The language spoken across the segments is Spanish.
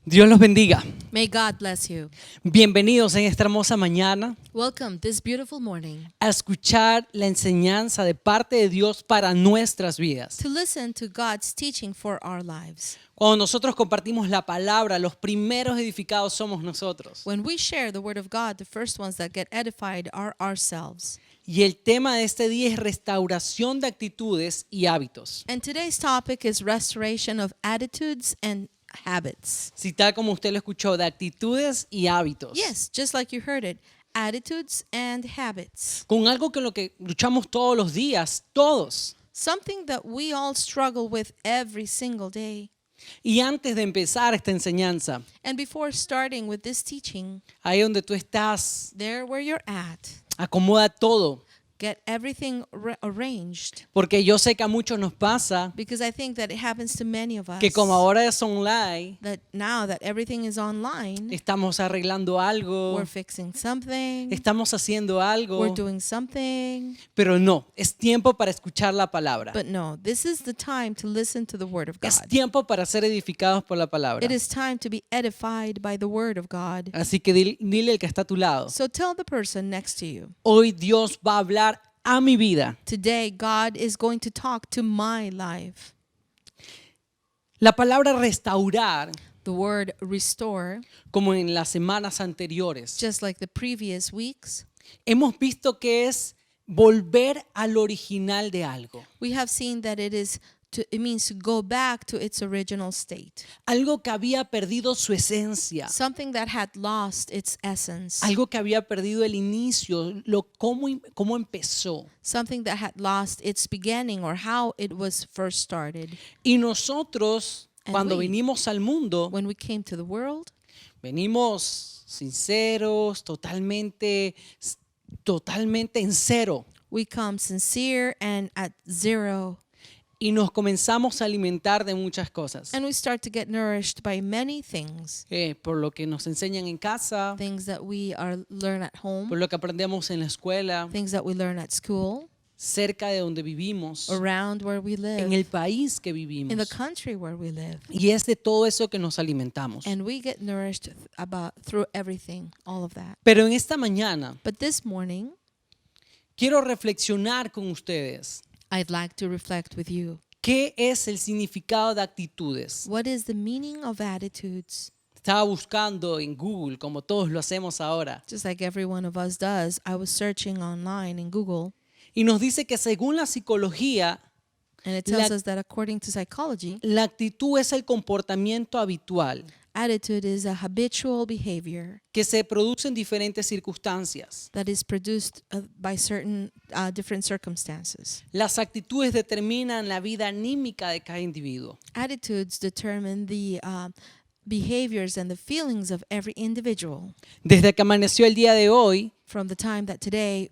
Dios los bendiga. May God bless you. Bienvenidos en esta hermosa mañana Welcome this beautiful morning a escuchar la enseñanza de parte de Dios para nuestras vidas. to listen to God's teaching for our lives. Cuando nosotros compartimos la palabra, los primeros edificados somos nosotros. When we share the word of God, the first ones that get edified are ourselves. Y el tema de este día es restauración de actitudes y hábitos. And today's topic is restoration of attitudes and habits. Si tal como usted lo escuchó, de actitudes y hábitos. Yes, just like you heard it, attitudes and habits. Con algo con lo que luchamos todos los días, todos. Something that we all struggle with every single day. Y antes de empezar esta enseñanza, And before starting with this teaching, ahí donde tú estás, there where you're at, acomoda todo. get everything arranged. Porque yo sé que a muchos nos pasa Because I think that it happens to many of us. que como ahora es online, That now that everything is online, estamos arreglando algo, we're fixing something, estamos haciendo algo, we're doing something. pero no, es tiempo para escuchar la palabra. But no, this is the time to listen to the word of Es God. tiempo para ser edificados por la palabra. It is time to be edified by the word of God. Así que dile al que está a tu lado, So tell the person next to you, hoy Dios va a hablar a mi vida. today God is going to talk to my life. La palabra restaurar, The word restore, como en las semanas anteriores, just like the previous weeks, hemos visto que es volver al original de algo. we have seen that it means to go back to its original state. Algo que había perdido su esencia. Something that had lost its essence. Algo que había perdido el inicio, cómo empezó. Something that had lost its beginning or how it was first started. Y nosotros, And cuando we- venimos al mundo, When we came to the world, venimos sinceros, totalmente en cero. we come sincere and at zero. Y nos comenzamos a alimentar de muchas cosas. And we start to get nourished by many things. Por lo que nos enseñan en casa, Things that we learn at home, por lo que aprendemos en la escuela, things that we learn at school, cerca de donde vivimos, around where we en live, el país que in the vivimos. country where we live. Y es de todo eso que nos alimentamos. And we get nourished through everything, all of that. Pero en esta mañana But this morning, quiero reflexionar con ustedes. I'd like to reflect with you. ¿Qué es el significado de actitudes? What is the meaning of attitudes? Estaba buscando en Google, como todos lo hacemos ahora, Just like every one of us does, I was searching online in Google, y nos dice que según la psicología, and it tells La- us that according to psychology, la actitud es el comportamiento habitual attitude is a habitual behavior que se produce en diferentes circunstancias. that is produced by certain different circumstances. Las actitudes determinan la vida anímica de cada individuo. Attitudes determine the behaviors and the feelings of every individual. Desde que amaneció el día de hoy, From the time that today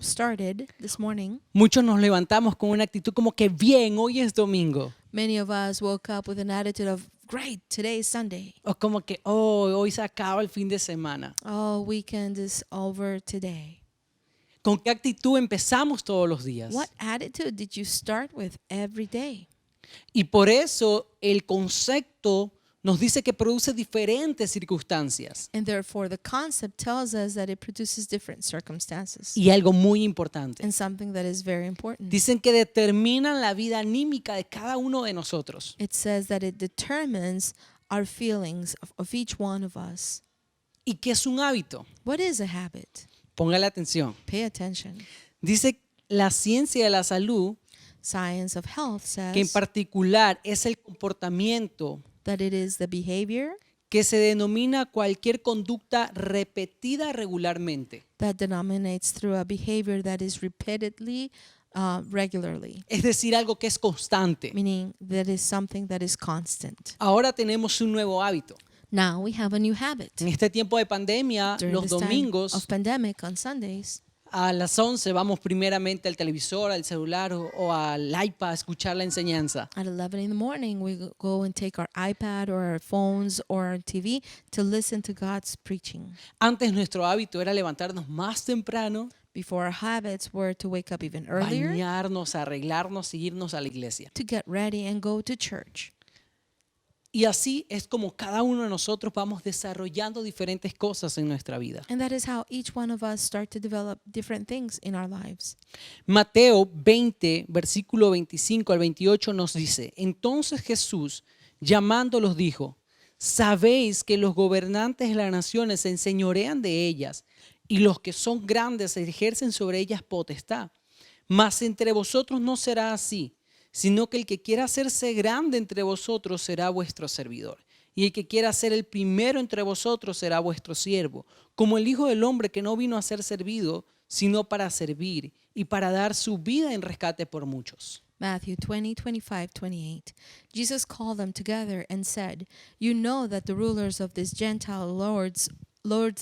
started, this morning, muchos nos levantamos con una actitud como que bien, hoy es domingo. many of us woke up with an attitude of, great, today is Sunday. O como que, oh, hoy se acaba el fin de semana. Oh, weekend is over today. ¿Con qué actitud empezamos todos los días? What attitude did you start with every day? Y por eso el concepto nos dice que produce diferentes circunstancias. And therefore, the concept tells us that it produces different circumstances. Y algo muy importante. And something that is very important. Dicen que determinan la vida anímica de cada uno de nosotros. It says that it determines our feelings of each one of us. ¿Y qué es un hábito? What is a habit? Póngale atención. Pay attention. Dice la ciencia de la salud Science of health que en says particular es el comportamiento that it is the behavior que se denomina cualquier conducta repetida regularmente. that denominates through a behavior that is repeatedly, regularly, Es decir, algo que es constante. meaning that is something that is constant. Ahora tenemos un nuevo hábito. Now we have a new habit. En este tiempo de pandemia, During los this time domingos of pandemic on Sundays, a las 11 vamos primeramente al televisor, al celular o al iPad a escuchar la enseñanza. at 11 in the morning, we go and take our iPad or our phones or our TV to listen to God's preaching. Antes nuestro hábito era levantarnos más temprano, Before, our habits were to wake up even earlier, bañarnos, arreglarnos y irnos a la iglesia. to get ready and go to church. Y así es como cada uno de nosotros vamos desarrollando diferentes cosas en nuestra vida. And that is how each one of us start to develop different things in our lives. Mateo 20, versículo 25 al 28 nos dice, entonces Jesús, llamándolos, dijo, sabéis que los gobernantes de las naciones se enseñorean de ellas y los que son grandes ejercen sobre ellas potestad. Mas entre vosotros no será así, sino que el que quiera hacerse grande entre vosotros será vuestro servidor. Y el que quiera ser el primero entre vosotros será vuestro siervo, como el Hijo del Hombre que no vino a ser servido, sino para servir y para dar su vida en rescate por muchos. Matthew 20, 25, 28. Jesus called them together and said, you know that the rulers of these Gentile lords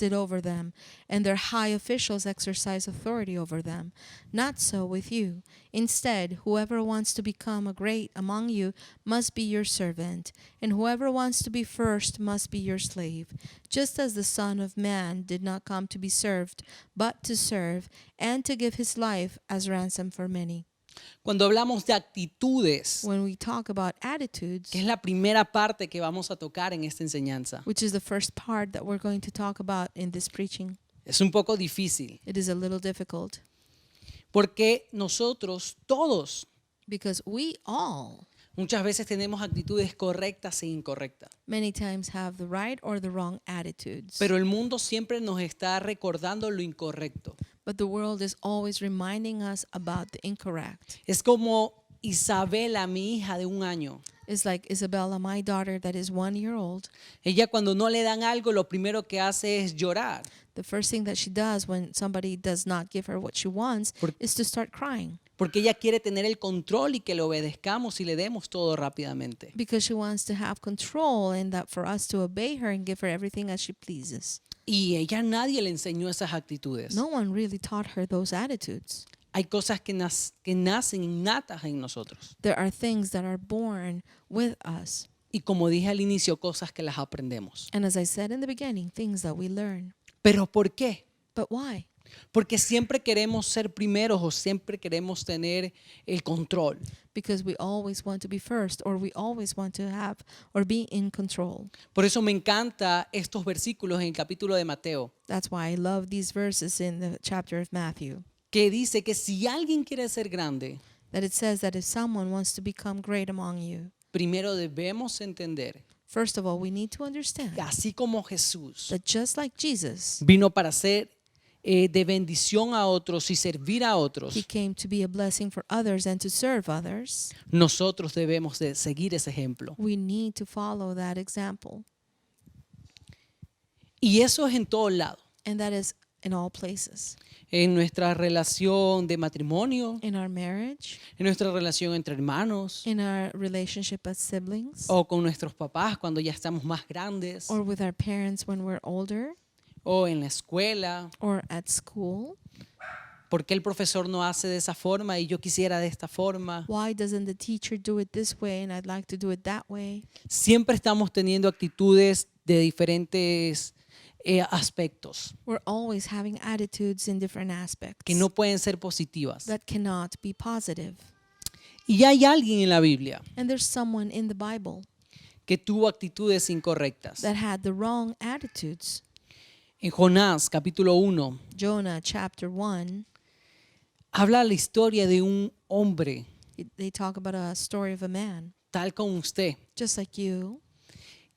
it over them, and their high officials exercise authority over them. Not so with you. Instead, whoever wants to become a great among you must be your servant, and whoever wants to be first must be your slave. Just as the Son of Man did not come to be served, but to serve, and to give his life as ransom for many. Cuando hablamos de actitudes, When we talk about attitudes, que es la primera parte que vamos a tocar en esta enseñanza, which is the first part that we're going to talk about in this preaching, es un poco difícil, it is a little difficult porque nosotros todos because we all muchas veces tenemos actitudes correctas e incorrectas, many times have the right or the wrong attitudes. pero el mundo siempre nos está recordando lo incorrecto. But the world is always reminding us about the incorrect. Es como Isabela, mi hija de 1 año. It's like Isabella, my daughter that is 1 year old. Ella cuando no le dan algo, lo primero que hace es llorar. The first thing that she does when somebody does not give her what she wants Por- is to start crying Porque ella quiere tener el control y que le obedezcamos y le demos todo rápidamente. because she wants to have control and that for us to obey her and give her everything as she pleases. Y ella nadie le enseñó esas actitudes. No one really taught her those attitudes. Hay cosas que nacen innatas en nosotros. There are things that are born with us. Y como dije al inicio, cosas que las aprendemos. And as I said in the beginning, things that we learn. ¿Pero por qué? But why? Porque siempre queremos ser primeros o siempre queremos tener el control. Because we always want to be first, or we always want to have or be in control. Por eso me encanta estos versículos en el capítulo de Mateo, That's why I love these verses in the chapter of Matthew, que dice que si alguien quiere ser grande, that it says that if someone wants to become great among you, primero debemos entender first of all, we need to understand que así como Jesús that just like Jesus, vino para ser de bendición a otros y servir a otros, he came to be a blessing for others and to serve others, nosotros debemos de seguir ese ejemplo. we need to follow that example. Y eso es en todos lados. And that is in all places. En nuestra relación de matrimonio, In our marriage, en nuestra relación entre hermanos in our relationship as siblings, o con nuestros papás cuando ya estamos más grandes or with our parents when we're older, o en la escuela. or at school. ¿Por qué el profesor no hace de esa forma y yo quisiera de esta forma? Why doesn't the teacher do it this way and I'd like to do it that way? Siempre estamos teniendo actitudes de diferentes aspectos We're always having attitudes in different aspects que no pueden ser positivas. that cannot be positive. Y hay alguien en la Biblia And there's someone in the Bible que tuvo actitudes incorrectas. that had the wrong attitudes. En Jonás, capítulo 1, Jonah chapter 1, habla la historia de un hombre they talk about a story of a man, tal como usted, just like you,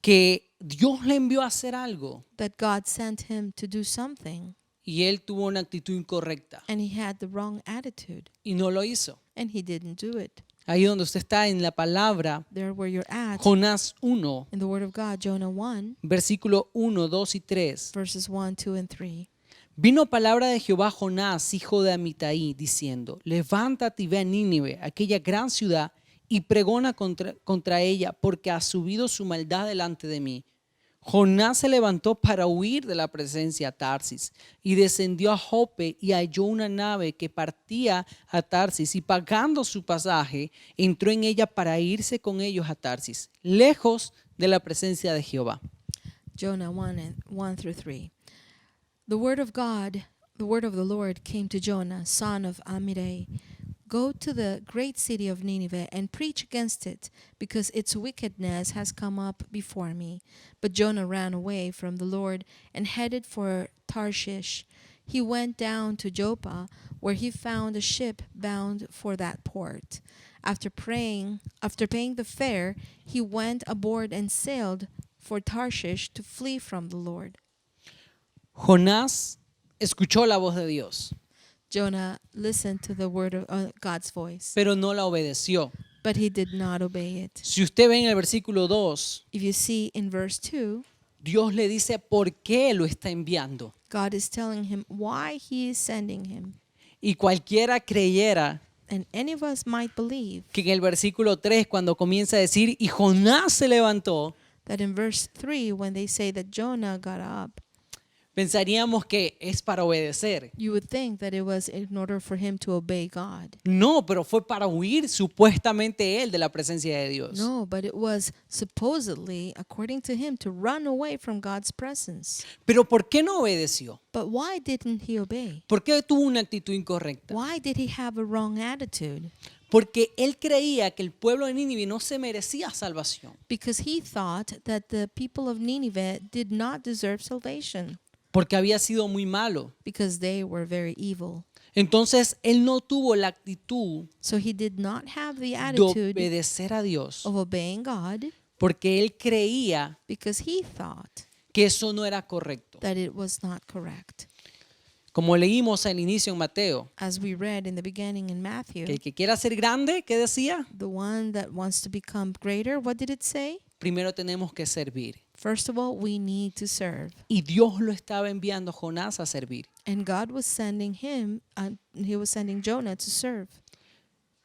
que Dios le envió a hacer algo that God sent him to do something y él tuvo una actitud incorrecta and he had the wrong attitude y no lo hizo. and he didn't do it. Ahí donde usted está en la palabra, There where you're at, Jonás 1, in the Word of God, Jonah 1, versículo 1, 2 y 3. verses 1, 2, and 3. Vino palabra de Jehová a Jonás, hijo de Amitai, diciendo, levántate y ve a Nínive, aquella gran ciudad, y pregona contra ella, porque ha subido su maldad delante de mí. Jonás se levantó para huir de la presencia a Tarsis, y descendió a Jope y halló una nave que partía a Tarsis, y pagando su pasaje, entró en ella para irse con ellos a Tarsis, lejos de la presencia de Jehová. Jonah 1 through 3. The word of God, the word of the Lord came to Jonah, son of Amittai. Go to the great city of Nineveh and preach against it, because its wickedness has come up before me. But Jonah ran away from the Lord and headed for Tarshish. He went down to Joppa, where he found a ship bound for that port. After paying the fare, he went aboard and sailed for Tarshish to flee from the Lord. Jonás escuchó la voz de Dios, Jonah listened to the word of God's voice, pero no la obedeció. but he did not obey it. Si usted ve en el versículo 2, If you see in verse 2, Dios le dice por qué lo está enviando. God is telling him why he is sending him. Y cualquiera creyera And any of us might believe que en el versículo 3, cuando comienza a decir, y Jonás se levantó, that in verse 3, when they say that Jonah got up, pensaríamos que es para obedecer. you would think that it was in order for him to obey God. No, pero fue para huir supuestamente él de la presencia de Dios. No, but it was supposedly, according to him, to run away from God's presence. Pero ¿por qué no obedeció? But why didn't he obey? ¿Por qué tuvo una actitud incorrecta? Why did he have a wrong attitude? Porque él creía que el pueblo de Nínive no se merecía salvación. Because he thought that the people of Nineveh did not deserve salvation, Porque había sido muy malo. because they were very evil. Entonces él no tuvo la actitud So he did not have the de attitude obedecer a Dios. of obeying God, Porque él creía because he thought que eso no era correcto. that it was not correct. Como leímos al inicio en Mateo, As we read in the beginning in Matthew, que el que quiera ser grande, ¿qué decía? the one that wants to become greater, what did it say? Primero tenemos que servir. First of all, we need to serve. Y Dios lo estaba enviando a Jonás a servir. And God was sending him, he was sending Jonah to serve.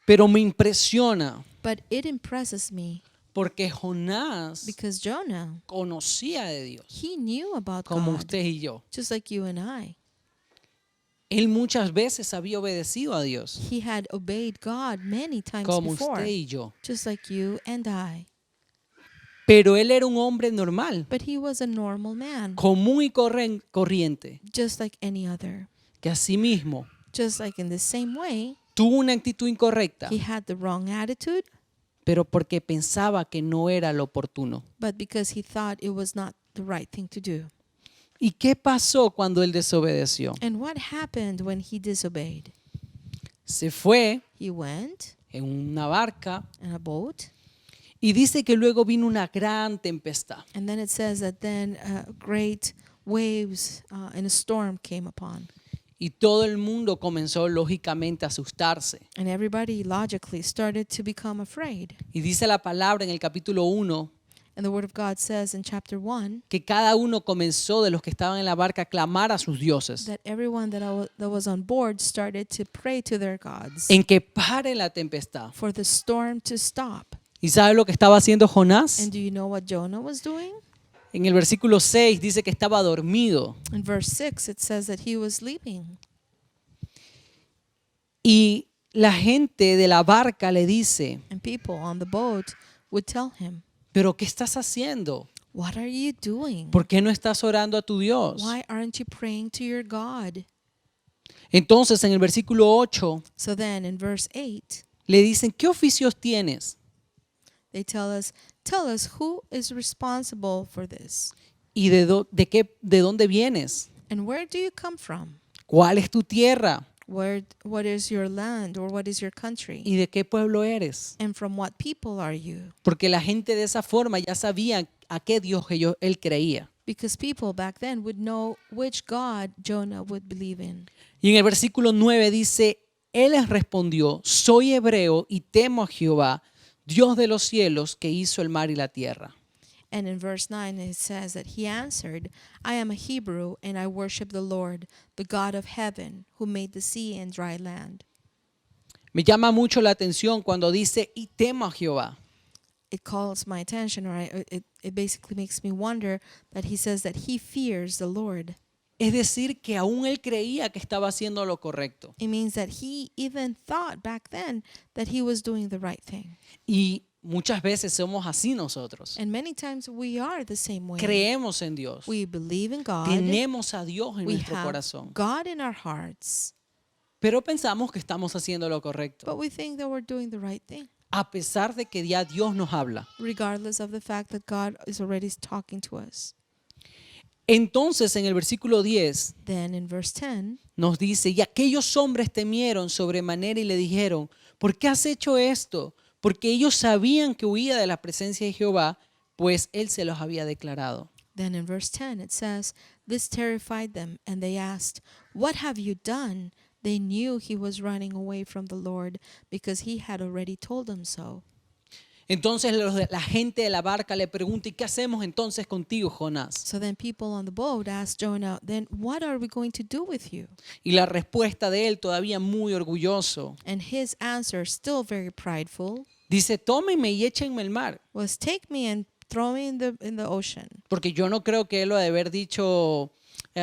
Pero me impresiona But it impresses me porque Jonás because Jonah, conocía de Dios, he knew about como God, usted y yo. just like you and I. Él muchas veces había obedecido a Dios, He had obeyed God many times como before, usted y yo. just like you and I. Pero él era un hombre normal, But he was a normal man, común y corriente, just like any other. que asimismo Just like in the same way, tuvo una actitud incorrecta, he had the wrong attitude, pero porque pensaba que no era lo oportuno. but because he thought it was not the right thing to do. ¿Y qué pasó cuando él desobedeció? And what happened when he disobeyed? Se fue He went en una barca in a boat, y dice que luego vino una gran tempestad. and then it says that then great waves and a storm came upon. Y todo el mundo comenzó lógicamente a asustarse. And everybody logically started to become afraid. Y dice la palabra en el capítulo 1 And the word of God says in chapter 1 que cada uno comenzó de los que estaban en la barca a clamar a sus dioses that everyone that was on board started to pray to their gods en que pare la tempestad. for the storm to stop. ¿Y sabe lo que estaba haciendo Jonás? And do you know what Jonah was doing? En el versículo 6 dice que estaba dormido. In verse 6 it says that he was sleeping. Y la gente de la barca le dice, And people on the boat would tell him, ¿pero qué estás haciendo? "What are you doing? ¿Por qué no estás orando a tu Dios? Why aren't you praying to your God?" Entonces en el versículo 8 So then in verse 8 le dicen, ¿qué oficios tienes? they tell us who is responsible for this? ¿Y de dónde vienes? And where do you come from? ¿Cuál es tu tierra? What is your land, or what is your country? ¿Y de qué pueblo eres? And from what people are you? Porque la gente de esa forma ya sabía a qué Dios él creía. Because people back then would know which God Jonah would believe in. Y en el versículo 9 dice, él les respondió, soy hebreo y temo a Jehová, Dios de los cielos, que hizo el mar y la tierra. And in verse 9 it says that he answered, "I am a Hebrew, and I worship the Lord, the God of heaven, who made the sea and dry land." Me llama mucho la atención cuando dice, y temo a Jehová. It calls my attention, or it basically makes me wonder that he says that he fears the Lord. Es decir, que aún él creía que estaba haciendo lo correcto. It means that he even thought back then that he was doing the right thing. Y muchas veces somos así nosotros. And many times we are the same way. Creemos en Dios. We believe in God. Tenemos a Dios en We nuestro have corazón. God in our hearts. pero pensamos que estamos haciendo lo correcto, but we think that we're doing the right thing, a pesar de que ya Dios nos habla. regardless of the fact that God is already talking to us. Entonces, en el versículo 10 Then in verse 10, nos dice, y aquellos hombres temieron sobremanera y le dijeron, ¿por qué has hecho esto? Porque ellos sabían que huía de la presencia de Jehová, pues él se los había declarado. then in verse 10 it says, this terrified them, and they asked, what have you done? They knew he was running away from the Lord because he had already told them so. Entonces la gente de la barca le pregunta, ¿y qué hacemos entonces contigo, Jonás? So then people on the boat asked Jonah, then what are we going to do with you? Y la respuesta de él, todavía muy orgulloso, And his answer, still very prideful, dice, tómenme y échenme al mar. was take me and throw me in the ocean. Porque yo no creo que él lo ha de haber dicho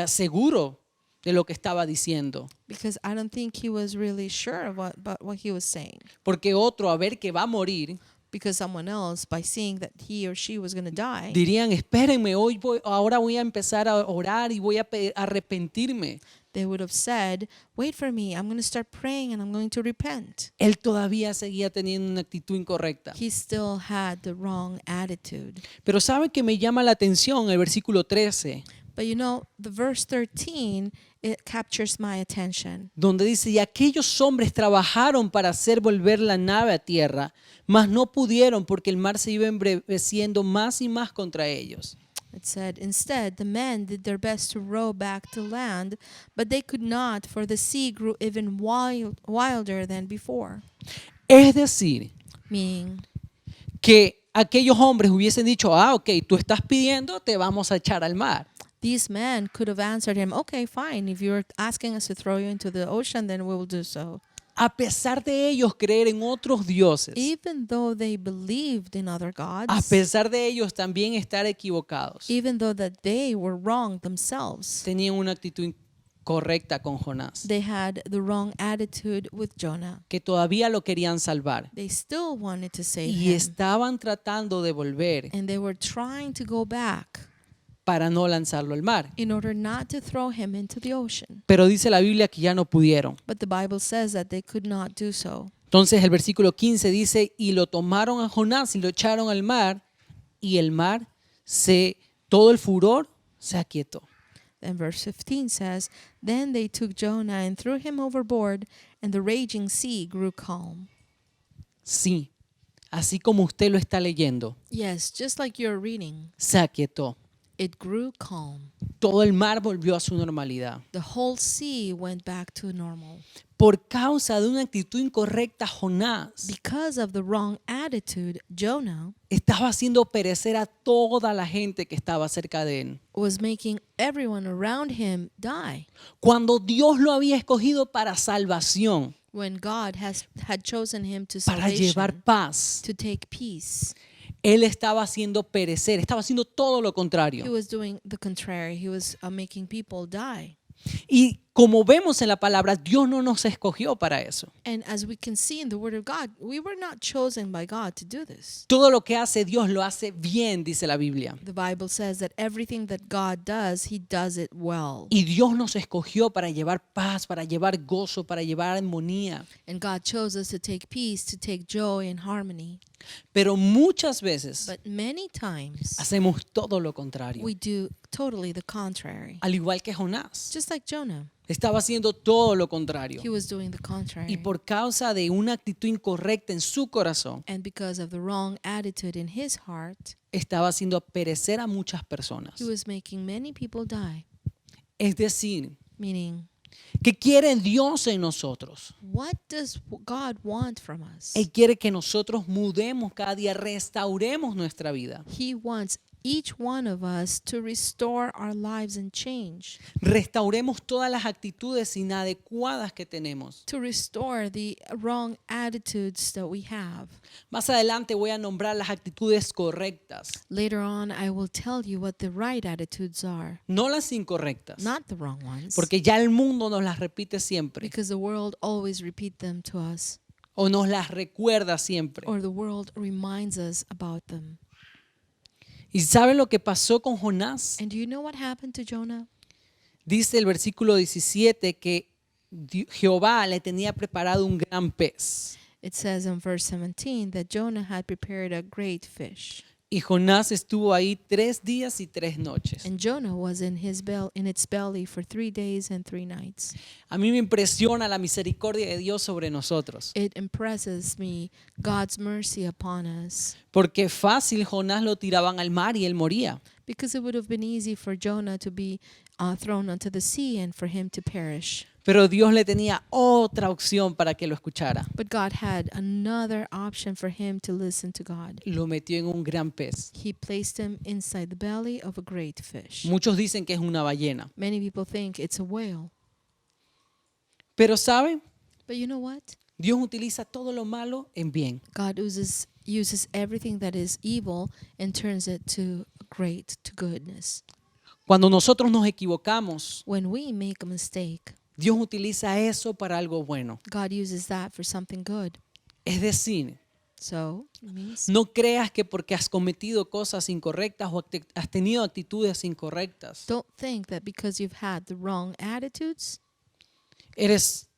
seguro de lo que estaba diciendo. Because I don't think he was really sure about what he was saying. Porque otro, a ver que va a morir, Because someone else, by seeing that he or she was going to die, dirían, espérenme, ahora voy a empezar a orar y voy a arrepentirme. they would have said, wait for me, I'm going to start praying and I'm going to repent. Él todavía seguía teniendo una actitud incorrecta. He still had the wrong attitude. Pero ¿sabe que me llama la atención el versículo 13? But you know, the verse 13, it captures my attention. Donde dice, y aquellos hombres trabajaron para hacer volver la nave a tierra, mas no pudieron porque el mar se iba embraveciendo más y más contra ellos. It said, instead, the men did their best to row back to land, but they could not, for the sea grew even wilder than before. Es decir, Meaning, que aquellos hombres hubiesen dicho, ok, tú estás pidiendo, te vamos a echar al mar. these men could have answered him, okay, fine, if you're asking us to throw you into the ocean, then we will do so. A pesar de ellos creer en otros dioses, Even though they believed in other a gods, pesar de ellos también estar equivocados, even though that they were wrong themselves, tenían una actitud incorrecta con Jonás, they had the wrong attitude with Jonah. que todavía lo querían salvar They still wanted to save y him, estaban tratando de volver and they were trying to go back para no lanzarlo al mar. in order not to throw him into the ocean. Pero dice la Biblia que ya no pudieron. But the Bible says that they could not do so. Entonces el versículo 15 dice, y lo tomaron a Jonás y lo echaron al mar, y el mar todo el furor se aquietó. Then verse 15 says, then they took Jonah and threw him overboard, and the raging sea grew calm. Sí, así como usted lo está leyendo, Yes, just like you're reading, se aquietó. it grew calm. Todo el mar volvió a su normalidad. The whole sea went back to normal. Por causa de una actitud incorrecta, Jonás Because of the wrong attitude, Jonah estaba haciendo perecer a toda la gente que estaba cerca de él. was making everyone around him die. Cuando Dios lo había escogido para salvación, When God had chosen him to para llevar salvation, paz, to take peace, él estaba haciendo perecer, estaba haciendo todo lo he contrario. was doing the contrary. He was making people die. Y como vemos en la palabra, Dios no nos escogió para eso. And as we can see in the Word of God, we were not chosen by God to do this. Todo lo que hace Dios lo hace bien, dice la Biblia. The Bible says that everything that God does, He does it well. Y Dios nos escogió para llevar paz, para llevar gozo, para llevar armonía. And God chose us to take peace, to take joy and harmony. Pero muchas veces But many times, hacemos todo lo contrario. we do totally the contrary. Al igual que Jonás, Just like Jonah, estaba haciendo todo lo contrario. he was doing the Y contrary. por causa de una actitud incorrecta en su corazón, And because of the wrong attitude in his heart, estaba haciendo perecer a muchas personas. he was making many people die. Es decir, Meaning, ¿qué quiere Dios en nosotros? what does God want from us? Él quiere que nosotros mudemos cada día, restauremos nuestra vida. He wants each one of us to restore our lives and change, Restauremos todas las actitudes inadecuadas que tenemos. to restore the wrong attitudes that we have. Más adelante voy a nombrar las actitudes correctas, Later on, I will tell you what the right attitudes are, no las incorrectas, not the wrong ones, porque ya el mundo nos las repite siempre because the world always repeat them to us, o nos las recuerda siempre. or the world reminds us about them. ¿Y saben lo que pasó con Jonás? And do you know what happened to Jonah? Dice el versículo 17 que Jehová le tenía preparado un gran pez. It says in verse 17 that Jonah had prepared a great fish. Y Jonás estuvo ahí 3 días y 3 noches. And Jonah was in its belly for 3 days and 3 nights. A mí me impresiona la misericordia de Dios sobre nosotros. It impresses me God's mercy upon us, Porque fácil Jonás lo tiraban al mar y él moría. because it would have been easy for Jonah to be thrown onto the sea and for him to perish. Pero Dios le tenía otra opción para que lo escuchara. But God had another option for him to listen to God. Lo metió en un gran pez. He placed him inside the belly of a great fish. Muchos dicen que es una ballena. Many people think it's a whale. Pero ¿sabe? But you know what? Dios utiliza todo lo malo en bien. God uses everything that is evil and turns it to great, to goodness. Cuando nosotros nos equivocamos, When we make a mistake, Dios utiliza eso para algo bueno. God uses that for something good. Es decir, So, it means no creas que porque has cometido cosas incorrectas o has tenido actitudes incorrectas, don't think that because you've had the wrong attitudes, eres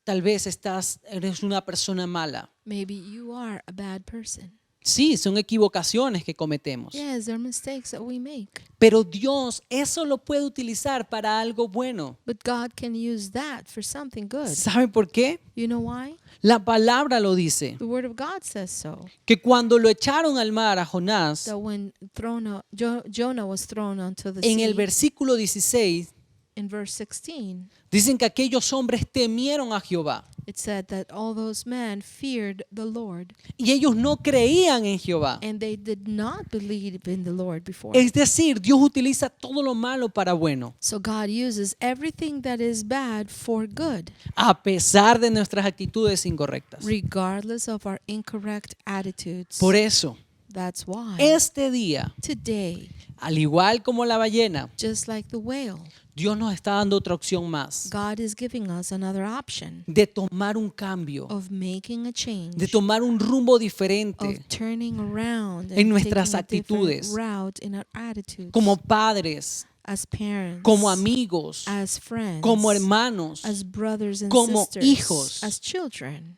una persona mala. maybe you are a bad person. Sí, son equivocaciones que cometemos. Yes, there are mistakes that we make. Pero Dios eso lo puede utilizar para algo bueno. But God can use that for something good. ¿Sabe por qué? You know why? La palabra lo dice. The Word of God says so. Que cuando lo echaron al mar a Jonás, That when Jonah was thrown onto the en el sea, versículo 16, in verse 16, dicen que aquellos hombres temieron a Jehová. it said that all those men feared the Lord, Y ellos no creían en Jehová. and they did not believe in the Lord before. Es decir, Dios utiliza todo lo malo para bueno, So God uses everything that is bad for good, a pesar de nuestras actitudes incorrectas. regardless of our incorrect attitudes. Por eso, That's why este día, today, al igual como la ballena, just like the whale, Dios nos está dando otra opción más God is giving us another option de tomar un cambio, of making a change, de tomar un rumbo of diferente turning around en and nuestras taking a different actitudes, route in our attitudes, como padres, as parents, como amigos, as friends, como hermanos, as brothers and como sisters, hijos, as children,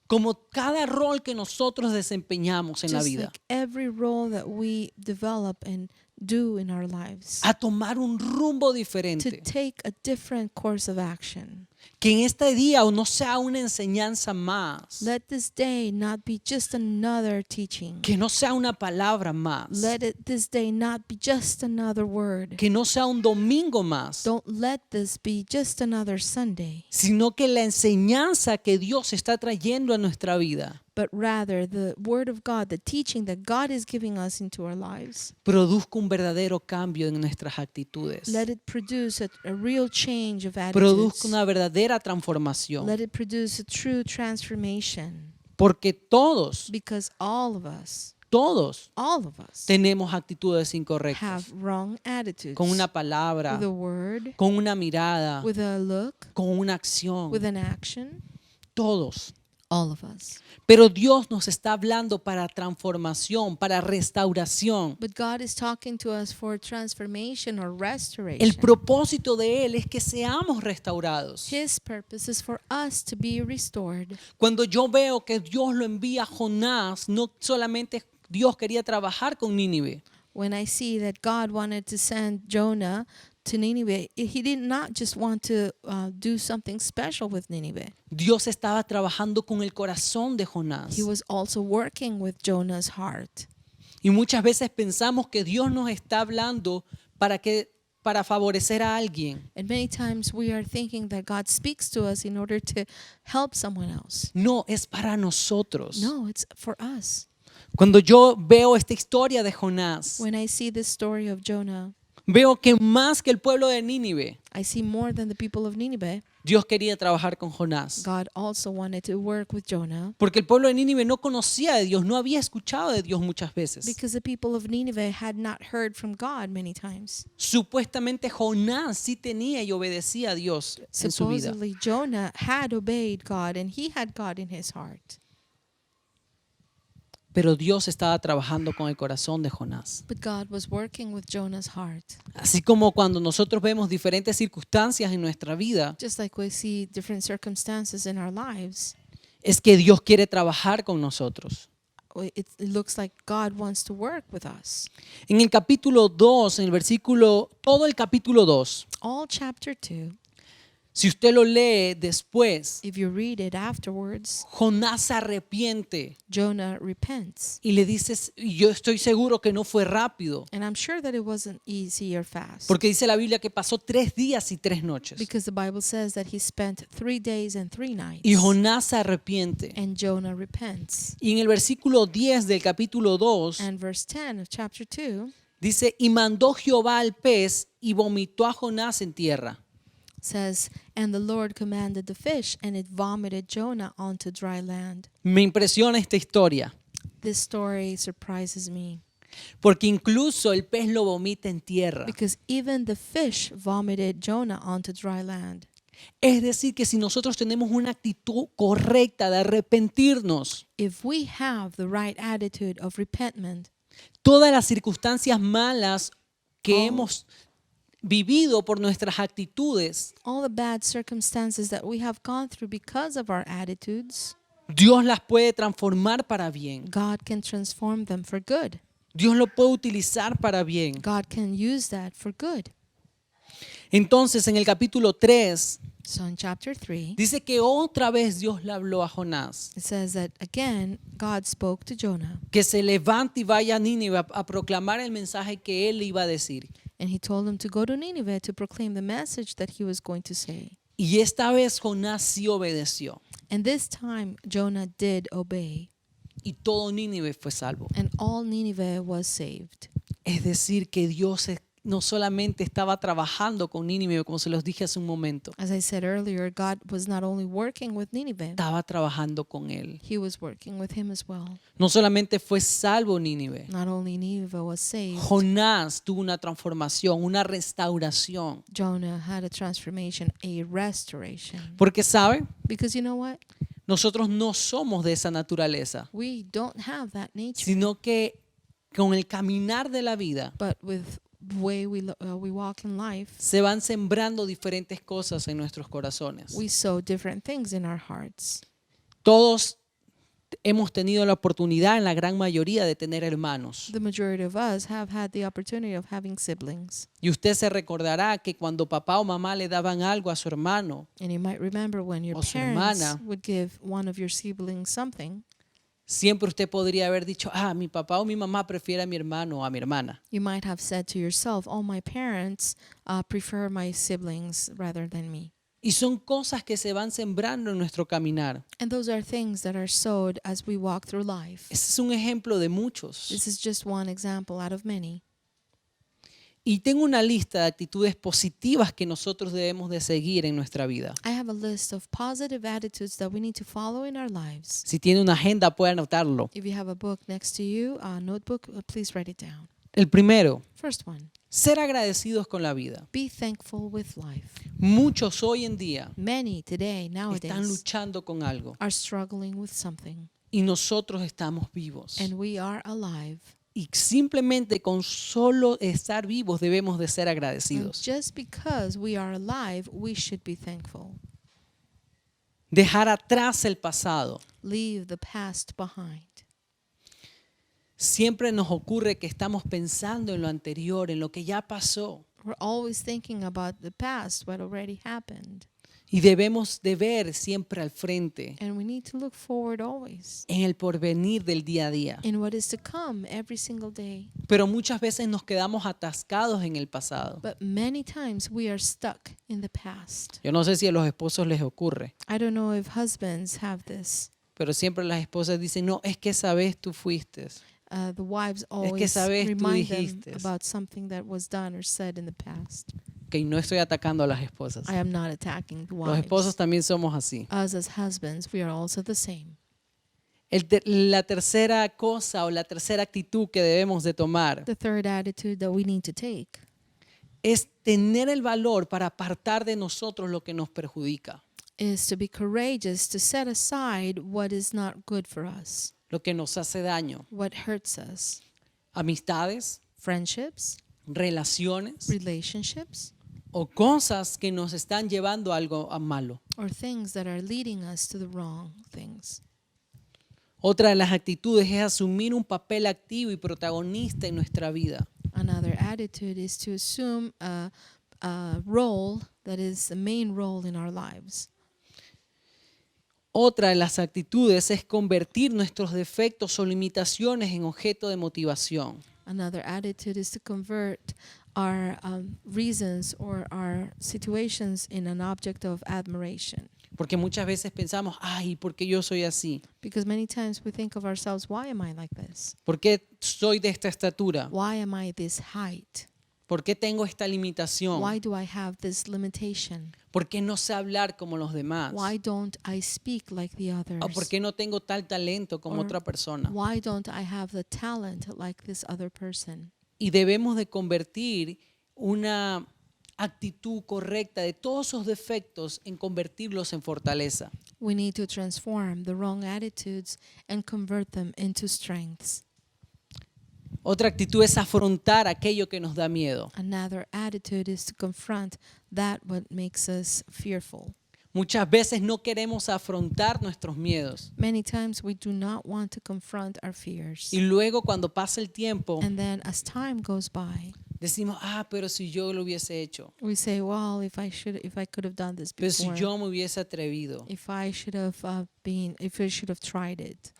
como cada rol que nosotros desempeñamos en la just vida, like every role that we develop and do in our lives, a tomar un rumbo to diferente. take a different course of action. Que en este día no sea una enseñanza más, Let this day not be just another teaching. que no sea una palabra más, This day not be just another word. que no sea un domingo más, Don't let this be just another Sunday, sino que la enseñanza que Dios está trayendo a nuestra vida but rather the word of God, the teaching that God is giving us into our lives. produzca un verdadero cambio en nuestras actitudes, Let it produce a real change of produzca attitudes. una verdadera transformación, Let it produce a true transformation, porque todos because all of us tenemos actitudes have incorrectas, wrong attitudes. con una palabra, With a word, con una mirada, with a look, con una acción, with an action, todos. all of us. Pero Dios nos está hablando para transformación, para restauración. But God is talking to us for transformation or restoration. El propósito de Él es que seamos restaurados. His purpose is for us to be restored. Cuando yo veo que Dios lo envía a Jonás, no solamente Dios quería trabajar con Nínive, When I see that God wanted to send Jonah to Nineveh, he did not just want to do something special with Nineveh. Dios estaba trabajando con el corazón de Jonás. He was also working with Jonah's heart. Y muchas veces pensamos que Dios nos está hablando para favorecer a alguien. And many times we are thinking that God speaks to us in order to help someone else. No, es para nosotros. No, it's for us. Cuando yo veo esta historia de Jonás, When I see this story of Jonah, veo que más que el pueblo de Nínive, I see more than the people of Nineveh. Dios quería trabajar con Jonás. God also wanted to work with Jonah, Porque el pueblo de Nínive no conocía de Dios, no había escuchado de Dios muchas veces. because the people of Nineveh had not heard from God many times. Supuestamente Jonás sí tenía y obedecía a Dios en su vida. Supposedly Jonah had obeyed God and he had God in his heart. Pero Dios estaba trabajando con el corazón de Jonás. But God was working with Jonah's heart. Así como cuando nosotros vemos diferentes circunstancias en nuestra vida, Just like we see different circumstances in our lives, es que Dios quiere trabajar con nosotros. it looks like God wants to work with us. En el capítulo 2, en el versículo, todo el capítulo 2, All chapter 2, si usted lo lee después, if you read it afterwards, Jonás se arrepiente Jonah repents. y le dices, y yo estoy seguro que no fue rápido, And I'm sure that it wasn't easy or fast. porque dice la Biblia que pasó 3 días y 3 noches. Because the Bible says that he spent 3 days and 3 nights. Y Jonás se arrepiente. And Jonah repents. Y en el versículo 10 del capítulo 2 And verse 10 of chapter 2 dice, y mandó Jehová al pez y vomitó a Jonás en tierra. says, and the Lord commanded the fish, and it vomited Jonah onto dry land. Me impresiona esta historia, This story surprises me porque incluso el pez lo vomita en tierra. because even the fish vomited Jonah onto dry land. Es decir, que si nosotros tenemos una actitud correcta de arrepentirnos, If we have the right attitude of repentment, todas las circunstancias malas que Oh. hemos vivido por nuestras actitudes, all the bad circumstances that we have gone through because of our attitudes, Dios las puede transformar para bien. God can transform them for good. Dios lo puede utilizar para bien. God can use that for good. Entonces, en el capítulo 3, So in chapter 3, dice que otra vez Dios le habló a Jonás, it says that again, God spoke to Jonah, que se levante y vaya a Nínive a proclamar el mensaje que él le iba a decir. and he told him to go to Nineveh to proclaim the message that he was going to say. Y esta vez Jonás sí obedeció And this time, Jonah did obey, y todo Nínive fue salvo. and all Nineveh was saved. Es decir, que Dios no solamente estaba trabajando con Nínive, como se los dije hace un momento, As I said earlier, God was not only working with Nineveh, estaba trabajando con él. he was working with him as well. No solamente fue salvo Nínive, Not only Nineveh was saved, Jonás tuvo una transformación, una restauración. Jonah had a transformation, a restoration. Porque, ¿sabe? Because you know what? Nosotros no somos de esa naturaleza, We don't have that nature. sino que con el caminar de la vida But with way we walk in life, se van sembrando diferentes cosas en nuestros corazones. we sow different things in our hearts. Todos hemos tenido la oportunidad, en la gran mayoría, de tener hermanos. The majority of us have had the opportunity of having siblings. Y usted se recordará que cuando papá o mamá le daban algo a su hermano, And you might remember when your O su parents hermana. would give one of your siblings something, siempre usted podría haber dicho, mi papá o mi mamá prefiere a mi hermano o a mi hermana. you might have said to yourself, oh, my parents prefer my siblings rather than me. Y son cosas que se van sembrando en nuestro caminar. And those are things that are sowed as we walk through life. Ese es un ejemplo de muchos. This is just one example out of many. Y tengo una lista de actitudes positivas que nosotros debemos de seguir en nuestra vida. I have a list of positive attitudes that we need to follow in our lives. Si tiene una agenda, puede anotarlo. If you have a book next to you, a notebook, please write it down. El primero, First one, ser agradecidos con la vida. be thankful with life. Muchos hoy en día Many today, están nowadays, luchando con algo are struggling with something, y nosotros estamos vivos. and we are alive. Y simplemente con solo estar vivos debemos de ser And agradecidos. just because we are alive, we should be thankful. Dejar atrás el pasado. Leave the past behind. Siempre nos ocurre que estamos pensando en lo anterior, en lo que ya pasó. We're always thinking about the past, what already happened. Y debemos de ver siempre al frente, And we need to look forward always en el porvenir del día a día. in what is to come every single day. Pero muchas veces nos quedamos atascados en el pasado. But many times we are stuck in the past. Yo no sé si a los esposos les ocurre, I don't know if husbands have this. pero siempre las esposas dicen, no, es que esa vez tú fuiste. The wives always esa vez tú remind them dijiste. about something that was done or said in the past. Que no estoy atacando a las esposas. I am not attacking the Los esposos wives. también somos así. Us as husbands, we are also the same. La tercera cosa o la tercera actitud que debemos de tomar The third attitude that we need to take es tener el valor para apartar de nosotros lo que nos perjudica. is to be courageous to set aside what is not good for us. lo que nos hace daño. what hurts us. Amistades, Friendships, relaciones relationships, o cosas que nos están llevando a algo malo. or things that are leading us to the wrong things. Otra de las actitudes es asumir un papel activo y protagonista en nuestra vida. Another attitude is to assume a role that is the main role in our lives. Otra de las actitudes es convertir nuestros defectos o limitaciones en objeto de motivación. Another attitude is to convert our reasons or our situations in an object of admiration. Porque muchas veces pensamos, ay, ¿por qué yo soy así? Because many times we think of ourselves, why am I like this? ¿Por qué soy de esta estatura? Why am I this height? ¿Por qué tengo esta limitación? Why do I have this limitation? ¿Por qué no sé hablar como los demás? Why don't I speak like the others? ¿O por qué no tengo tal talento como Or otra persona? Why don't I have the talent like this other person? Y debemos de convertir una actitud correcta de todos esos defectos en convertirlos en fortaleza. We need to transform the wrong attitudes and convert them into strengths. Otra actitud es afrontar aquello que nos da miedo. Another attitude is to confront that what makes us fearful. Muchas veces no queremos afrontar nuestros miedos. Many times we do not want to confront our fears. Y luego cuando pasa el tiempo, And then as time goes by, decimos, pero si yo lo hubiese hecho, we say, well, if I could have done this pero si before, yo me hubiese atrevido. if I should have tried it.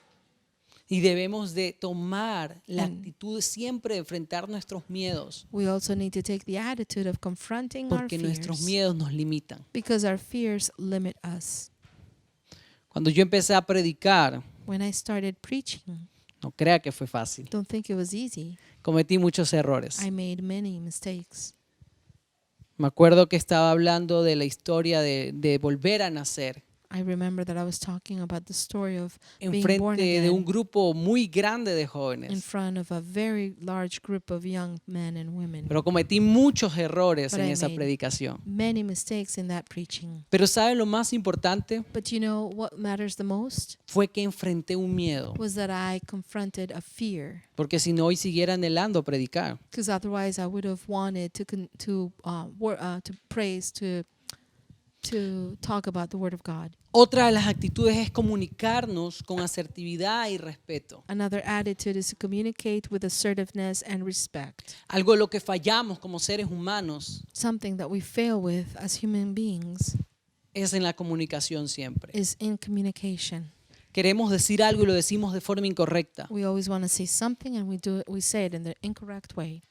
Y debemos de tomar la And- actitud siempre de enfrentar nuestros miedos, We also need to take the attitude of confronting our porque nuestros fears miedos nos limitan. because our fears limit us. Cuando yo empecé a predicar, When I started preaching, no crea que fue fácil. don't think it was easy. Cometí muchos errores. I made many mistakes. Me acuerdo que estaba hablando de la historia de volver a nacer I remember that I was talking about the story of being born enfrente de un again grupo muy grande de in jóvenes. front of a very large group of young men and women. Pero cometí muchos errores But en I esa made predicación. Many mistakes in that preaching. Pero ¿sabe lo más importante? But you know what matters the most? Fue que enfrenté un miedo. Was that I confronted a fear. Porque si no, hoy siguiera anhelando predicar. Because otherwise I would have wanted to praise, to talk about the Word of God. Otra de las actitudes es comunicarnos con asertividad y respeto. Another attitude is to communicate with assertiveness and respect. Algo de lo que fallamos como seres humanos Something that we fail with as human beings es en la comunicación siempre. is in communication. Queremos decir algo y lo decimos de forma incorrecta. We always want to say something and we say it in the incorrect way.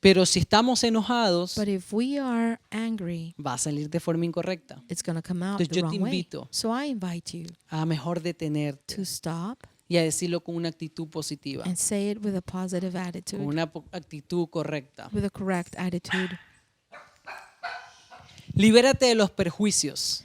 Pero si estamos enojados, But if we are angry, va a salir de forma incorrecta. it's going to come out Entonces the yo te wrong way. invito So I invite you a mejor detenerte to stop y a decirlo con una actitud positiva, and say it with a positive con attitude, una actitud correcta. with a correct attitude. Libérate de los perjuicios.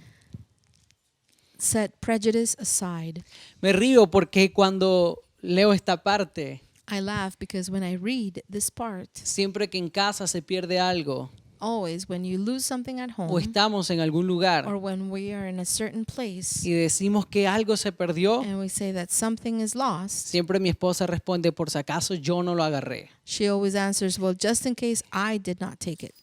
Set prejudice aside. Me río porque cuando leo esta parte, I laugh because when I read this part, siempre que en casa se pierde algo always when you lose something at o home estamos en algún or lugar when we are in a certain place y decimos que algo se perdió, and we say that something is lost, siempre mi esposa responde, por si acaso yo no lo agarré. she always answers, well, just in case I did not take it.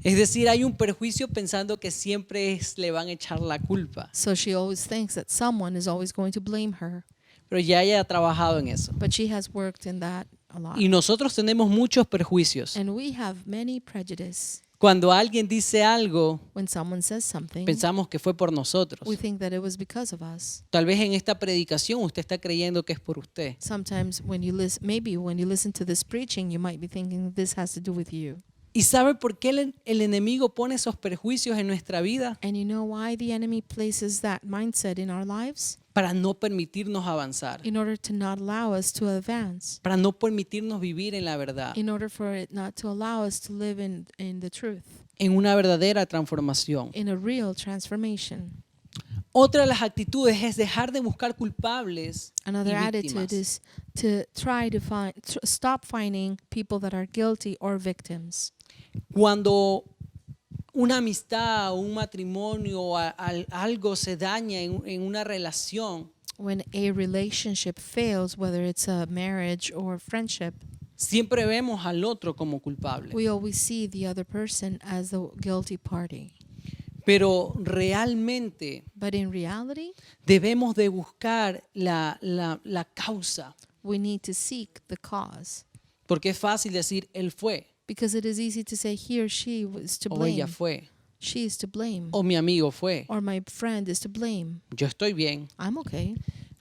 Es decir, hay un perjuicio pensando que siempre le van a echar la culpa, So she always thinks that someone is always going to blame her, pero ya ella ha trabajado en eso. but she has worked in that a lot. Y nosotros tenemos muchos perjuicios. And we have many prejudice. Cuando alguien dice algo, When someone says something, pensamos que fue por nosotros. we think that it was because of us. Tal vez en esta predicación usted está creyendo que es por usted. Sometimes when you listen, maybe when you listen to this preaching, you might be thinking this has to do with you. ¿Y sabe por qué el enemigo pone esos perjuicios en nuestra vida? And you know why the enemy places that mindset in our lives? Para no permitirnos avanzar, In order to not allow us to advance. para no permitirnos vivir en la verdad, In order for it not to allow us to live in the truth. en una verdadera transformación. In a real transformation. Otra de las actitudes es dejar de buscar culpables Another y víctimas. attitude is to try to stop finding people that are guilty or victims. Cuando una amistad o un matrimonio o algo se daña en una relación, When a relationship fails, whether it's a marriage or friendship, siempre vemos al otro como culpable. we always see the other person as the guilty party. Pero realmente But in reality, debemos de buscar la causa. we need to seek the cause. Porque es fácil decir, él fue, Because it is easy to say he or she was to o ella blame. fue, She is to blame. o mi amigo fue. Or my friend is to blame. Yo estoy bien. I'm okay.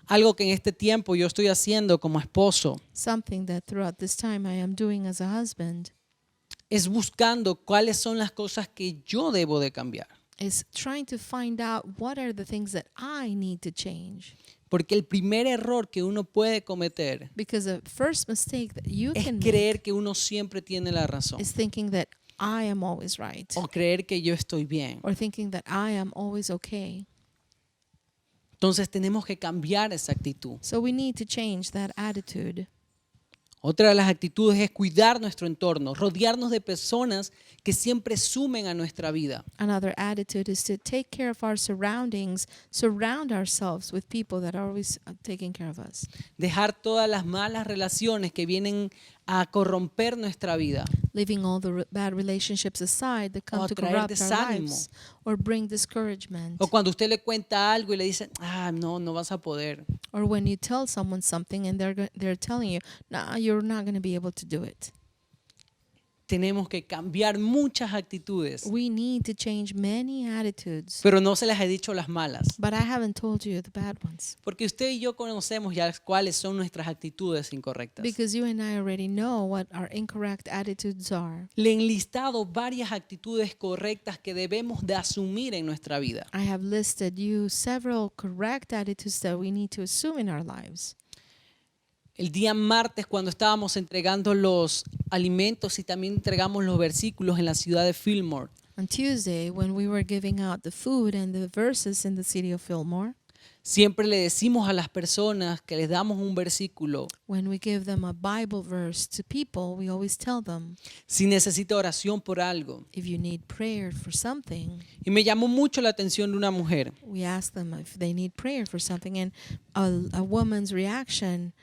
Algo que en este tiempo yo estoy haciendo como esposo Something that throughout this time I am doing as a husband es buscando cuáles son las cosas que yo debo de cambiar. is trying to find out what are the things that I need to change. Porque el primer error que uno puede cometer Because the first mistake that you es can make creer que uno siempre tiene la razón. is thinking that I am always right. O creer que yo estoy bien. Or thinking that I am always okay. Entonces tenemos que cambiar esa actitud. So we need to change that attitude. Otra de las actitudes es cuidar nuestro entorno, rodearnos de personas que siempre sumen a nuestra vida. Another attitude is to take care of our surroundings, surround ourselves with people that are always taking care of us. Dejar todas las malas relaciones que vienen a corromper nuestra vida. Leaving all the bad relationships aside that come O to traer corrupt our desánimo. lives or bring discouragement. O cuando usted le cuenta algo y le dice, no, no vas a poder. Or when you tell someone something and they're telling you, nah, you're not going to be able to do it. Tenemos que cambiar muchas actitudes, We need to change many attitudes. pero no se las he dicho las malas. But I haven't told you the bad ones. Porque usted y yo conocemos ya cuáles son nuestras actitudes incorrectas. Because you and I already know what our incorrect attitudes are. Le he enlistado varias actitudes correctas que debemos de asumir en nuestra vida. I have listed you several correct attitudes that we need to assume in our lives. El día martes, cuando estábamos entregando los alimentos y también entregamos los versículos en la ciudad de Fillmore, On Tuesday, when we were giving out the food and the verses in the city of Fillmore, siempre le decimos a las personas que les damos un versículo, when we give them a Bible verse to people, we always tell them, si necesita oración por algo. if you need prayer for something, Y me llamó mucho la atención de una mujer. we ask them if they need prayer for something. And a woman's reaction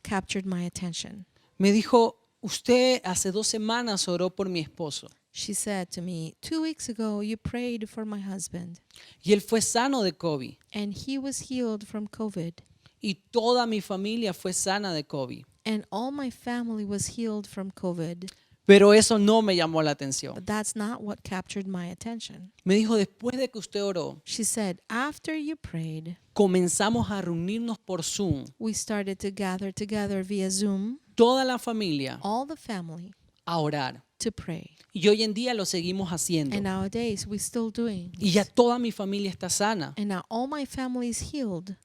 captured my attention. Me dijo, usted hace 2 semanas oró por mi esposo She said to me, 2 weeks ago, you prayed for my husband, y él fue sano de COVID and he was healed from COVID, y toda mi familia fue sana de COVID. and all my family was healed from COVID. Pero eso no me llamó la atención. But that's not what captured my attention. Me dijo, después de que usted oró, She said, after you prayed, comenzamos a reunirnos por Zoom, we started to gather together via Zoom, toda la familia, all the family, a orar. to pray. Y hoy en día lo seguimos haciendo. And nowadays, we're still doing Y ya this. toda mi familia está sana. And now all my family is healed.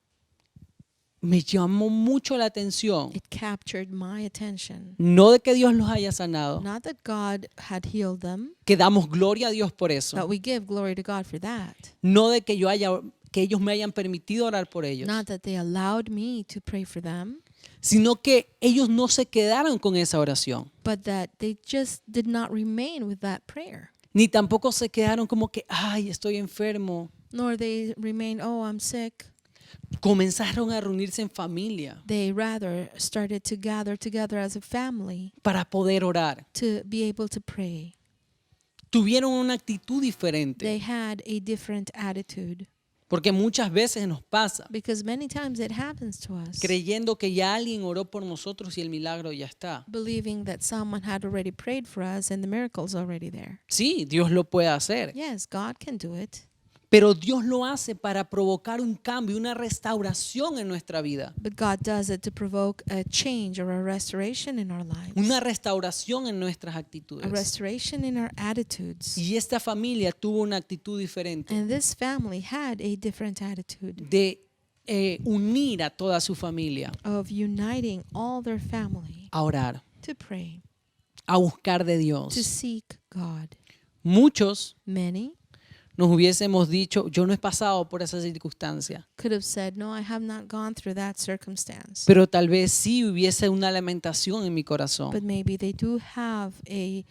Me llamó mucho la atención, It captured my attention. no de que Dios los haya sanado, Not that God had healed them, que damos gloria a Dios por eso, but we give glory to God for that. no de que que ellos me hayan permitido orar por ellos, Not that they allowed me to pray for them, sino que ellos no se quedaron con esa oración, but that they just did not remain with that prayer. ni tampoco se quedaron como que, ay, estoy enfermo. Nor they remained, oh, I'm sick. Comenzaron a reunirse en familia They rather started to gather together as a family para poder orar. to be able to pray. Tuvieron una actitud diferente, They had a different attitude porque muchas veces nos pasa because many times it happens to us, creyendo que ya alguien oró por nosotros y el milagro ya está. believing that someone had already prayed for us and the miracle's already there. Sí, Dios lo puede hacer, Yes, God can do it, pero Dios lo hace para provocar un cambio, una restauración en nuestra vida, but God does it to provoke a change or a restoration in our lives, una restauración en nuestras a actitudes. restoration in our attitudes. Y esta familia tuvo una actitud diferente And this family had a different attitude de unir a toda su familia of uniting all their family a orar, to pray, a buscar de to Dios. seek God. Muchos Many nos hubiésemos dicho, yo no he pasado por esa circunstancia. could have said, no, I have not gone through that circumstance. Pero tal vez sí hubiese una lamentación en mi But corazón. maybe they do have a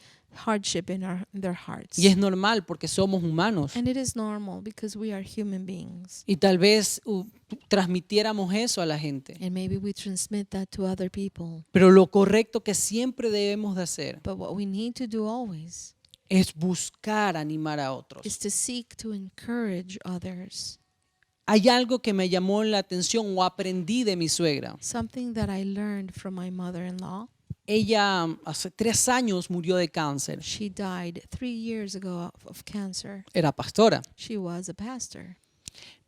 hardship in their hearts. Y es normal porque somos humanos. And it is normal because we are human beings. Y tal vez transmitiéramos eso a la gente. And maybe we transmit that to other people. Pero lo correcto que siempre debemos de hacer But what we need to do always es buscar animar a otros. is to seek to encourage others. Hay algo que me llamó la atención o aprendí de mi suegra. Something that I learned from my mother-in-law. Ella hace 3 años murió de cáncer. She died 3 years ago of cancer. Era pastora. She was a pastor.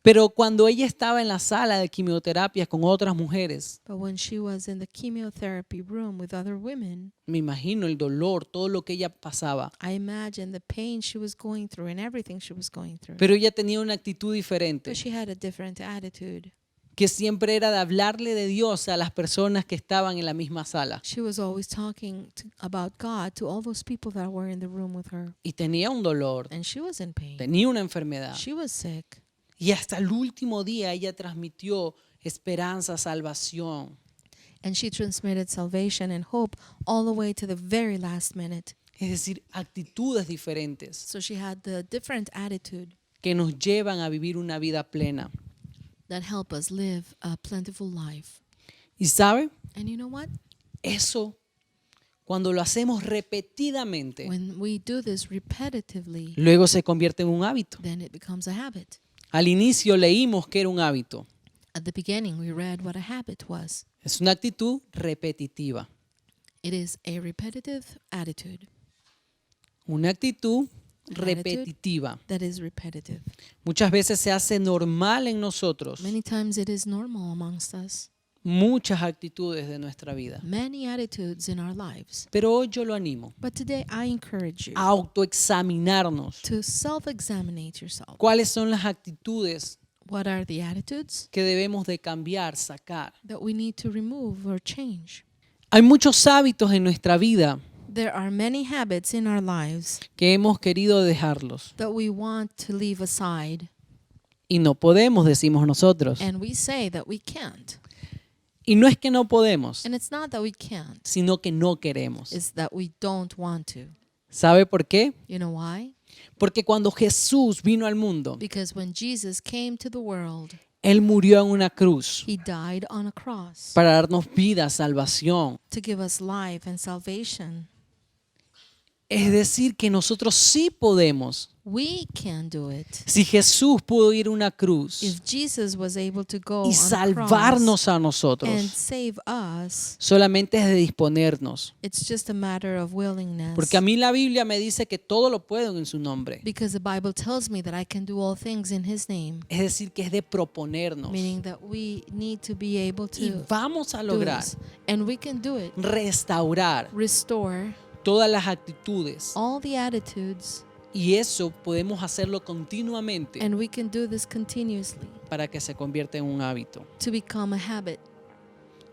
Pero cuando ella estaba en la sala de quimioterapia con otras mujeres, But when she was in the chemotherapy room with other women, me imagino el dolor, todo lo que ella pasaba. I imagine the pain she was going through and everything she was going through. Pero ella tenía una actitud diferente, But she had a different attitude. que siempre era de hablarle de Dios a las personas que estaban en la misma sala. She was always talking about God to all those people that were in the room with her. Y tenía un dolor, And she was in pain. tenía una enfermedad. She was sick. Y hasta el último día ella transmitió esperanza, salvación. And she transmitted salvation and hope all the way to the very last minute. Es decir, actitudes diferentes So she had the different attitude que nos llevan a vivir una vida plena. that help us live a plentiful life. ¿Y sabe? And you know what? Eso, cuando lo hacemos repetidamente, When we do this repetitively, luego se convierte en un hábito. then it becomes a habit. Al inicio leímos que era un hábito. At the beginning, we read what a habit was. Es una actitud repetitiva. It is a repetitive attitude Una actitud An attitude repetitiva. that is repetitive. Muchas veces se hace normal en nosotros Many times it is normal amongst us. muchas actitudes de nuestra vida. Many attitudes in our lives. Pero hoy yo lo animo But today I encourage you a autoexaminarnos. to self-examine yourself. ¿Cuáles son las actitudes What are the attitudes que debemos de cambiar, sacar? that we need to remove or change? Hay muchos hábitos en nuestra vida There are many habits in our lives que hemos querido dejarlos that we want to leave aside, y no podemos, decimos nosotros. and we say that we can't. Y no es que no podemos, And it's not that we can't, sino que no queremos. it's that we don't want to. ¿Sabe por qué? You know why? Porque cuando Jesús vino al mundo, Because when Jesus came to the world, Él murió en una cruz he died on a cross para darnos vida, salvación. to give us life and salvation. Es decir, que nosotros sí podemos. We can do it. Si Jesús pudo ir a una cruz If Jesus was able to go y on a cross salvarnos a and nosotros, save us, solamente es de disponernos. it's just a matter of willingness. Porque a mí la Biblia me dice que todo lo puedo en su nombre. Because the Bible tells me that I can do all things in his name, Es decir, que es de proponernos. meaning that we need to be able Y to vamos a do lograr this. And we can do it. restaurar Restore todas las actitudes. all the attitudes, Y eso podemos hacerlo continuamente and we can do this continuously para que se convierta en un hábito. to become a habit.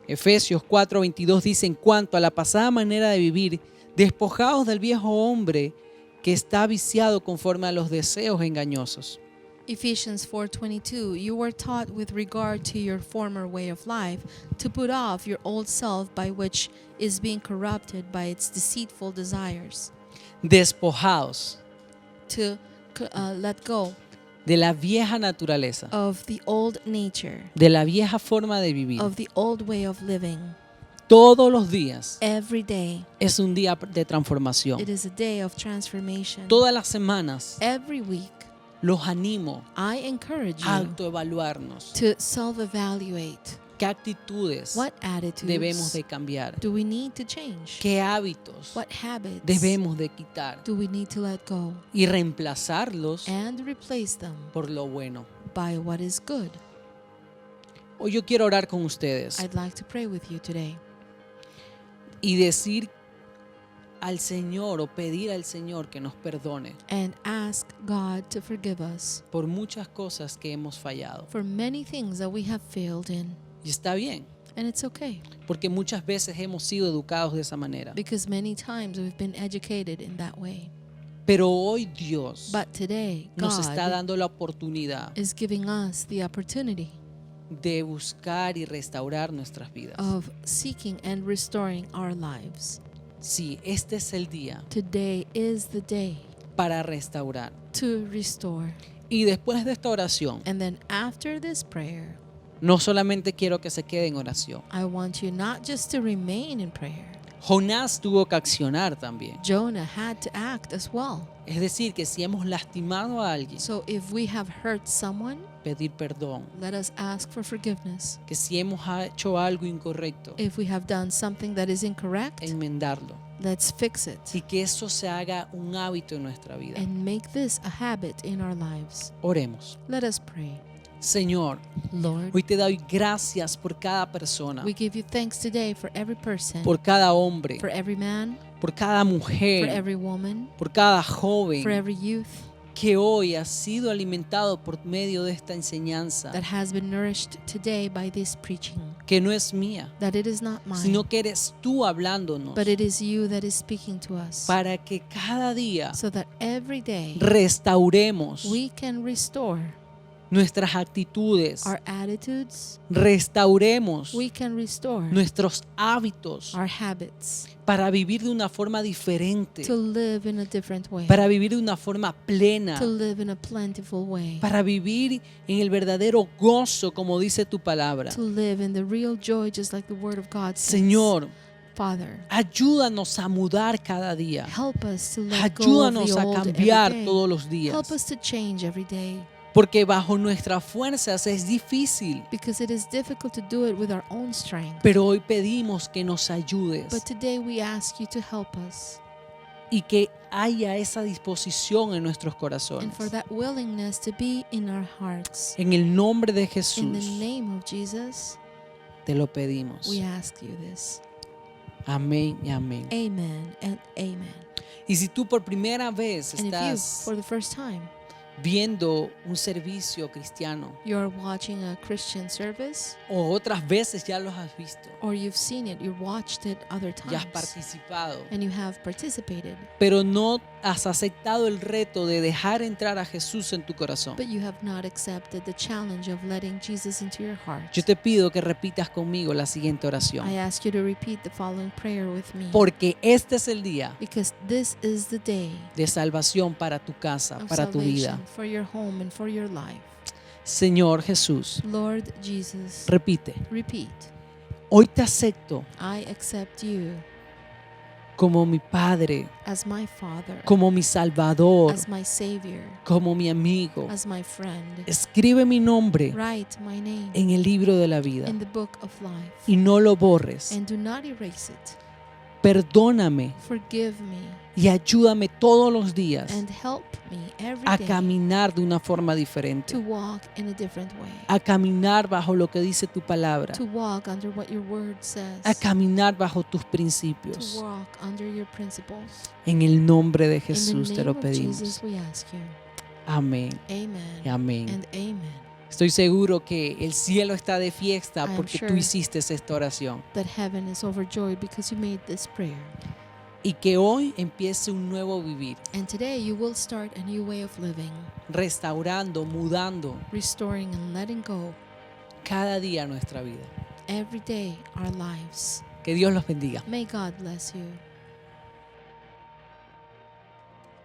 Efesios 4:22 dice: en cuanto a la pasada manera de vivir, despojaos del viejo hombre que está viciado conforme a los deseos engañosos. Ephesians 4:22, you were taught with regard to your former way of life to put off your old self by which is being corrupted by its deceitful desires, Despojaos to let go de la vieja naturaleza, of the old nature, de la vieja forma de vivir. of the old way of living. Todos los días Every day, es un día de transformación. it is a day of transformation. Todas las semanas Every week, los animo I encourage a you autoevaluarnos. to self-evaluate. ¿Qué actitudes What attitudes debemos de cambiar? do we need to change? ¿Qué hábitos What habits debemos de quitar do we need to let go y reemplazarlos and replace them por lo bueno? by what is good? Hoy yo quiero orar con ustedes I'd like to pray with you today y decir al Señor o pedir al Señor que nos perdone and ask God to forgive us por muchas cosas que hemos fallado. for many things that we have failed in. Y está bien, And it's okay, porque muchas veces hemos sido educados de esa manera. because many times we've been educated in that way. Pero hoy Dios But today, nos está God dando la oportunidad is giving us the opportunity de buscar y restaurar nuestras vidas. of seeking and restoring our lives. Sí, este es el día Today is the day para restaurar. to restore. Y después de esta oración, And then after this prayer, no solamente quiero que se quede en oración. I want you not just to remain in prayer. Jonás tuvo que accionar también. Jonah had to act as well. Es decir, que si hemos lastimado a alguien, So if we have hurt someone, pedir perdón. let us ask for forgiveness. Que si hemos hecho algo incorrecto, If we have done something that is incorrect, enmendarlo. let's fix it Y que eso se haga un hábito en nuestra vida. and make this a habit in our lives. Oremos. Let us pray. Señor, Lord, hoy te doy gracias por cada persona, we give you thanks today for every person, por cada hombre, for every man, por cada for mujer, every woman, por cada for joven every youth que hoy ha sido alimentado por medio de esta enseñanza, that has been nourished today by this preaching. que no es mía, That it is not mine, sino que eres tú hablándonos, but it is you that is speaking to us, para que cada día so that every day restauremos we can restore nuestras actitudes, our attitudes, restauremos we can restore nuestros hábitos our habits, para vivir de una forma diferente, to live in a different way, para vivir de una forma plena, to live in a plentiful way, para vivir en el verdadero gozo, como dice tu palabra. to live in the real joy, just like the Word of God says. Señor, Father, ayúdanos a mudar cada día. help us to let go of the Ayúdanos a old every cambiar day. todos los Help días. us to change every day, Porque bajo nuestras fuerzas es difícil. because it is difficult to do it with our own strength. Pero hoy pedimos que nos ayudes But today we ask you to help us, y que haya esa disposición en nuestros and corazones. for that willingness to be in our hearts. En el nombre de In the Jesús name of Jesus, te lo pedimos. we ask you this. Amén y amén. Amen and amen. Y si tú por primera vez And if you, estás for the first time, viendo un servicio cristiano you're watching a Christian service, o otras veces ya los has visto, or you've seen it, you've watched it other ya has times, participado, and you have participated, pero no has aceptado el reto de dejar entrar a Jesús en tu corazón, but you have not accepted the challenge of letting Jesus into your heart, yo te pido que repitas conmigo la siguiente oración. I ask you to repeat the following prayer with me, Porque este es el día because this is the day de salvación para tu casa, of para tu vida. salvation for your home and for your life. Señor Jesús, Lord Jesus, repite, repeat, hoy te acepto I accept you como mi Padre, as my Father, como mi Salvador, as my Savior, como mi amigo. as my friend. Escribe mi nombre Write my name en el libro de la vida in the book of life, y no lo borres. and do not erase it. Perdóname Forgive me y ayúdame todos los días and help me every a day caminar de una forma to diferente, walk in a different way, a caminar bajo lo que dice tu palabra, to walk under what your word a says, caminar bajo tus to principios. walk under your principles. En el nombre de In Jesús the te name lo of pedimos. Jesus we ask you. Amén Amen y amén. and amen. Estoy seguro que el cielo está de fiesta I am porque tú sure hiciste esta oración. That heaven is overjoyed because you made this prayer. Y que hoy empiece un nuevo vivir, And today you will start a new way of living, restaurando, mudando restoring and letting go cada día nuestra vida. every day our lives. Que Dios los bendiga. May God bless you.